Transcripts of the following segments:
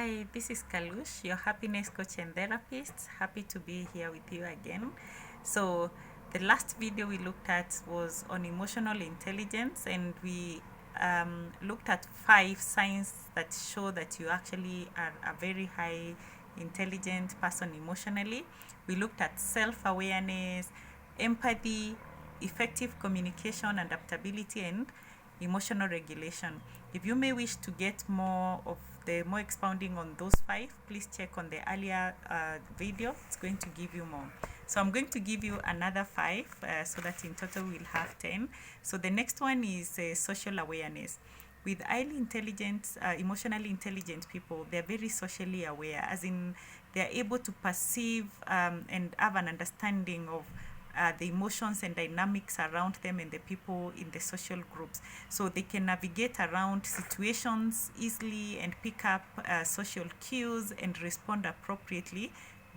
Hi, this is Kalush, your happiness coach and therapist. Happy to be here with you again. So, the last video we looked at was on emotional intelligence, and we looked at 5 signs that show that you actually are a very high intelligent person emotionally. We looked at self awareness, empathy, effective communication, adaptability, and emotional regulation. If you may wish to get more expounding on those 5, please check on the earlier video. It's going to give you more. So I'm going to give you another 5 so that in total we'll have 10. So the next one is social awareness. With highly intelligent, emotionally intelligent people, they're very socially aware, as in they're able to perceive and have an understanding of the emotions and dynamics around them and the people in the social groups. So they can navigate around situations easily and pick up social cues and respond appropriately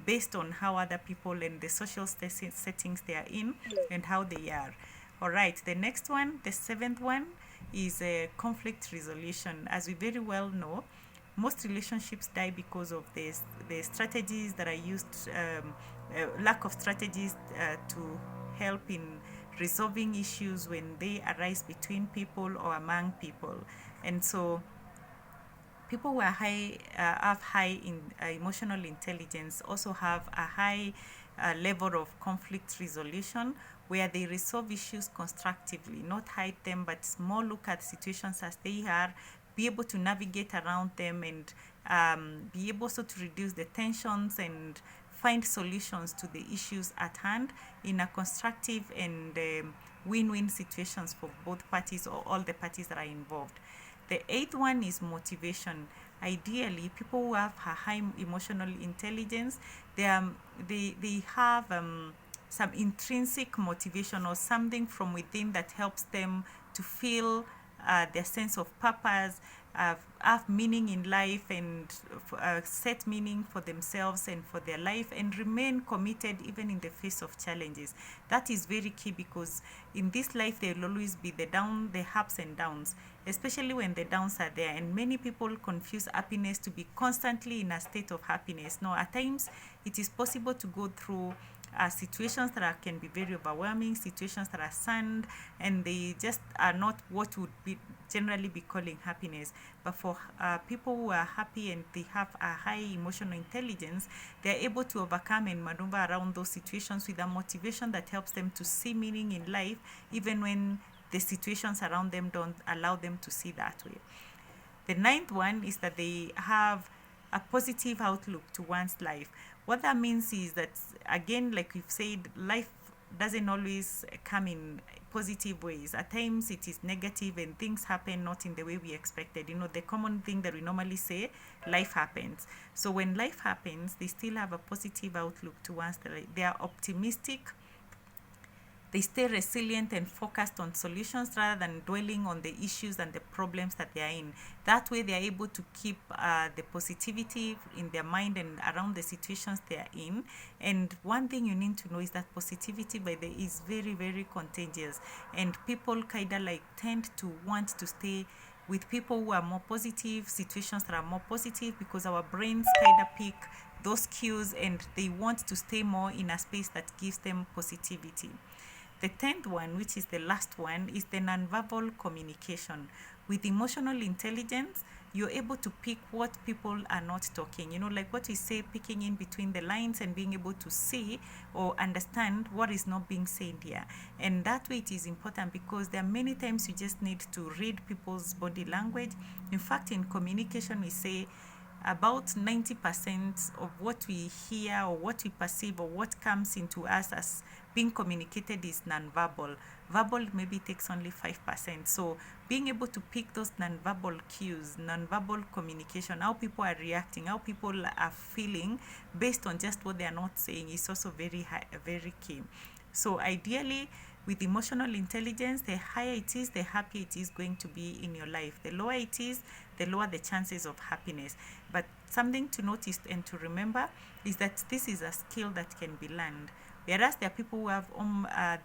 based on how other people and the social settings they are in and how they are. All right, the next one, the seventh one, is conflict resolution. As we very well know, most relationships die because of the strategies that are used, lack of strategies to help in resolving issues when they arise between people or among people. And so people who are have high emotional intelligence also have a high level of conflict resolution, where they resolve issues constructively, not hide them, but more look at situations as they are, be able to navigate around them, and be able also to reduce the tensions and find solutions to the issues at hand in a constructive and win-win situations for both parties or all the parties that are involved. The eighth one is motivation. Ideally, people who have a high emotional intelligence, they have some intrinsic motivation or something from within that helps them to feel their sense of purpose, have meaning in life, and set meaning for themselves and for their life, and remain committed even in the face of challenges. That is very key, because in this life there will always be the ups and downs, especially when the downs are there. And many people confuse happiness to be constantly in a state of happiness. No, at times it is possible to go through situations that can be very overwhelming, situations that are sad, and they just are not what would be generally be calling happiness. But for people who are happy and they have a high emotional intelligence, they're able to overcome and maneuver around those situations with a motivation that helps them to see meaning in life, even when the situations around them don't allow them to see that way. The ninth one is that they have a positive outlook to one's life. What that means is that, again, like we've said, life doesn't always come in positive ways. At times it is negative and things happen not in the way we expected. The common thing that we normally say, life happens. So when life happens, they still have a positive outlook towards they are optimistic, they stay resilient and focused on solutions rather than dwelling on the issues and the problems that they are in. That way, they are able to keep the positivity in their mind and around the situations they are in. And one thing you need to know is that positivity, by the way, is very, very contagious. And people kind of like tend to want to stay with people who are more positive, situations that are more positive, because our brains kind of pick those cues and they want to stay more in a space that gives them positivity. The 10th one, which is the last one, is the nonverbal communication. With emotional intelligence, you're able to pick what people are not talking. Like what we say, picking in between the lines and being able to see or understand what is not being said here. And that way it is important, because there are many times you just need to read people's body language. In fact, in communication, we say about 90% of what we hear or what we perceive or what comes into us as being communicated is nonverbal. Verbal maybe takes only 5%. So being able to pick those nonverbal cues, nonverbal communication, how people are reacting, how people are feeling based on just what they are not saying, is also very key. So ideally, with emotional intelligence, the higher it is, the happier it is going to be in your life. The lower it is, the lower the chances of happiness. But something to notice and to remember is that this is a skill that can be learned. Whereas there are people who have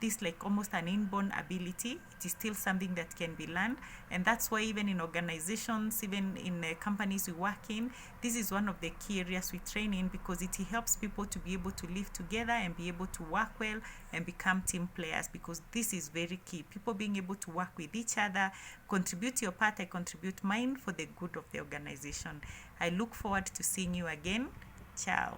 this like almost an inborn ability. It is still something that can be learned, and that's why even in organizations, even in companies we work in, this is one of the key areas we train in, because it helps people to be able to live together and be able to work well and become team players, because this is very key. People being able to work with each other, contribute your part, I contribute mine for the good of the organization. I look forward to seeing you again. Ciao.